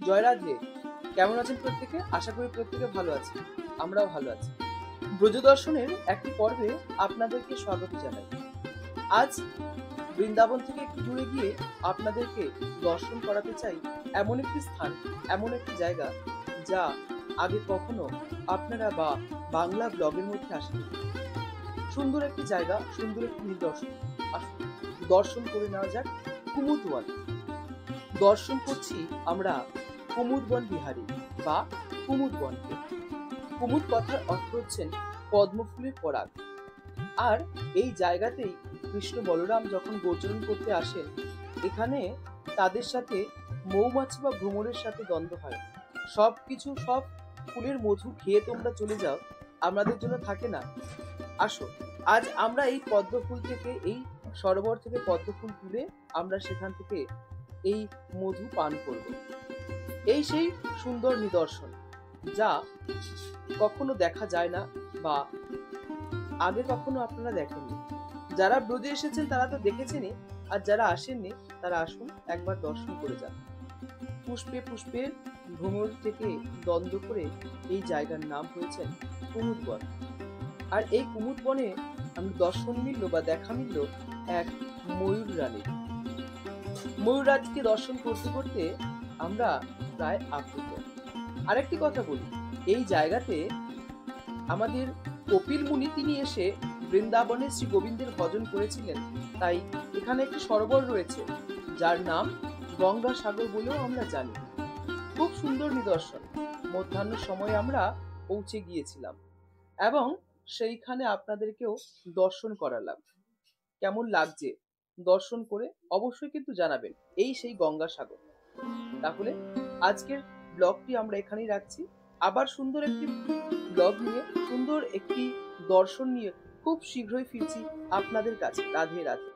জয় রাধে। কেমন আছেন প্রত্যেকে? আশা করি প্রত্যেকে ভালো আছেন। আমরাও ভালো আছি। ব্রজদর্শনের একটি পর্বে আপনাদেরকে স্বাগত জানাই। আজ বৃন্দাবন থেকে একটু দূরে গিয়ে আপনাদেরকে দর্শন করাতে চাই এমন একটি স্থান, এমন একটি জায়গা যা আগে কখনো আপনারা বা বাংলা ব্লগের মধ্যে আসেনি। সুন্দর একটি জায়গা, সুন্দর একটি নিদর্শন। আসুন দর্শন করে নেওয়া যাক কুমুদবন। দর্শন করছি আমরা কুমুদবন বিহারী বা কুমুদবনকে। কুমুদ কথার অর্থ হচ্ছেন পদ্মফুলের পরাগ। আর এই জায়গাতেই কৃষ্ণ বলরাম যখন গোচরণ করতে আসেন, এখানে তাদের সাথে মৌমাছি বা ভ্রমরের সাথে দ্বন্দ্ব হয়। সব ফুলের মধু খেয়ে তোমরা চলে যাও, আমাদের জন্য থাকে না। আসো, আজ আমরা এই পদ্মফুল থেকে, এই সরোবর থেকে পদ্মফুল তুলে আমরা সেখান থেকে এই মধু পান করব। এই সেই সুন্দর নিদর্শন যা কখনো দেখা যায় না বা আগে কখনো আপনারা দেখেননি। যারা ব্রজে এসেছেন তারা তো দেখেছেনই, আর যারা আসেননি তারা আসুন, একবার দর্শন করে যান। পুষ্পে পুষ্পের ভ্রমর থেকে দ্বন্দ্ব করে এই জায়গার নাম হয়েছে কুমুদবন। আর এই কুমুদবনে আমরা দর্শন মিলল বা দেখা মিলল এক ময়ূর রানীর। ময়ূর রাজকে দর্শন করতে করতে আমরা প্রায় আপ্লুত। আরেকটি কথা বলি, এই জায়গাতে আমাদের কপিল মুনি তিনি এসে বৃন্দাবনে শ্রী গোবিন্দের ভজন করেছিলেন। তাই এখানে একটি সরোবর রয়েছে যার নাম গঙ্গাসাগর বলেও আমরা জানি। খুব সুন্দর নিদর্শন। মধ্যাহ্নের সময় আমরা পৌঁছে গিয়েছিলাম এবং সেইখানে আপনাদেরকেও দর্শন করালাম। কেমন লাগছে দর্শন করে অবশ্যই কিন্তু জানাবেন। এই সেই গঙ্গাসাগর। তাহলে আজকের ব্লগটি আমরা এখানেই রাখছি। আবার সুন্দর একটি ব্লগ নিয়ে, সুন্দর একটি দর্শন নিয়ে খুব শীঘ্রই ফিরছি আপনাদের কাছে। রাধে রাধে।